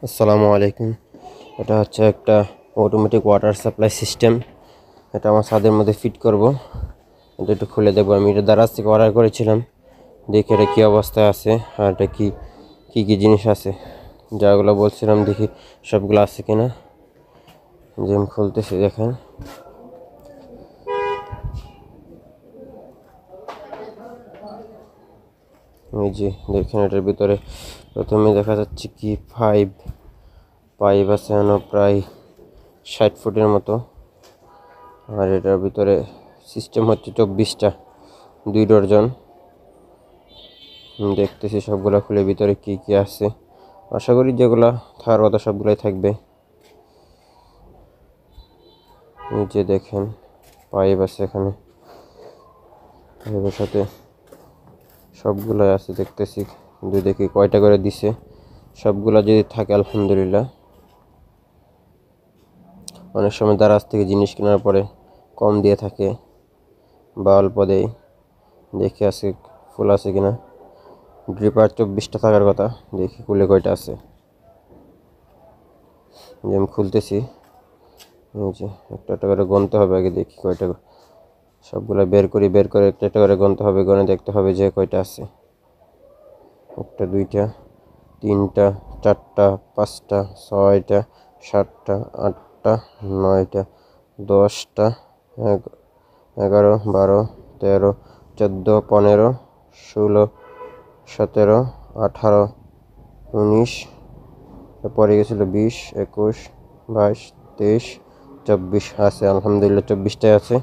আসসালামু আলাইকুম। এটা হচ্ছে একটা অটোমেটিক ওয়াটার সাপ্লাই সিস্টেম। এটা আমার ছাদের মধ্যে ফিট করব। এটা একটু খুলে দেখবো। আমি এটা দারাজ থেকে অর্ডার করেছিলাম, দেখি এটা কী অবস্থায় আছে আর এটা কী কী কী জিনিস আছে, যাগুলো বলছিলাম দেখি সবগুলো আছে কিনা। যে আমি খুলতেছি, দেখেন। এই যে দেখেন, এটার ভিতরে প্রথমে দেখা যাচ্ছে কি পাইপ আছে প্রায় 60 ফুটের মতো। আর এটার ভিতরে সিস্টেম হচ্ছে 24টা, 2 ডজন। দেখতেছি সবগুলা খুলে ভিতরে কি কি আছে। আশা করি যেগুলা থাকার কথা সবগুলাই থাকবে। এই যে দেখেন, পাইপ আছে এখানে, পাইপের সাথে সবগুলাই আছে দেখতেছি। কিন্তু দেখি কয়টা করে দিছে। সবগুলা যদি থাকে আলহামদুলিল্লাহ। অনেক সময় দারাজ থেকে জিনিস কেনার পরে কম দিয়ে থাকে বা অল্প দেয়। দেখি আছে ফুল আছে কিনা। ড্রিপার 24টা থাকার কথা, দেখি খুলে কয়টা আছে। যে আমি খুলতেছি, এই যে একটা একটা করে গুনতে হবে আগে, দেখি কয়টা। সবগুলো বের করে একটা একটা করে গুনতে হবে, গুনে দেখতে হবে যে কয়টা আছে। 1টা 2টা 3টা 4টা 5টা 6টা 7টা 8টা 9টা 10টা 11 12 13 14 15 16 17 18 19, পরে গেছিল 20 21 22 23 24 আছে আলহামদুলিল্লাহ, 24টাই আছে।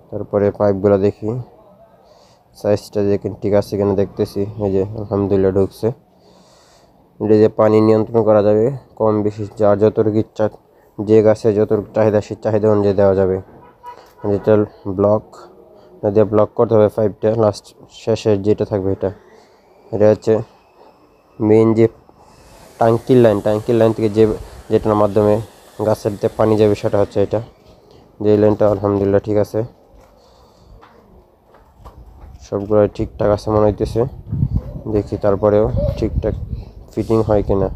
তারপরে পাইপগুলো দেখি সাইজটা দেখেন ঠিক আছে কিনা, দেখতেছি। এই যে আলহামদুলিল্লাহ ঢুকছে। এটা যে পানি নিয়ন্ত্রণ করা যাবে কম বেশি, যার যতটুকু ইচ্ছা, যে গাছে যতটুকু চাহিদা সে চাহিদা অনুযায়ী দেওয়া যাবে। যেটা ব্লক দিয়ে ব্লক করতে হবে পাইপটা, লাস্ট শেষের যেটা থাকবে এটা হচ্ছে মেইন যে ট্যাঙ্কির লাইন থেকে যেটার মাধ্যমে গাছের পানি যাবে, সেটা হচ্ছে এটা। যে লাইনটা আলহামদুলিল্লাহ ঠিক আছে, সবগুলো ঠিকঠাক আছে মনে হইতেছে। দেখি তারপরেও ঠিকঠাক ফিটিং হয় কিনা।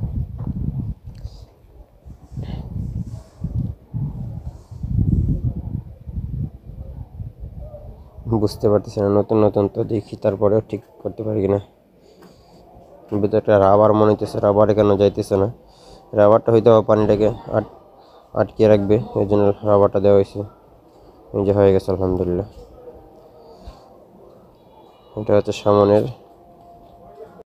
বুঝতে পারতেছি না, নতুন তো, দেখি তারপরেও ঠিক করতে পারি কিনা। ভিতরে একটা রাবার মনে হইতেছে, রাবারে কেন যাইতেছে না। রাবারটা হয়তো পানিটাকে আটকিয়ে রাখবে, এই জন্য রাবারটা দেওয়া হয়েছে। এই যে হয়ে গেছে আলহামদুলিল্লাহ। এটা হচ্ছে সামনের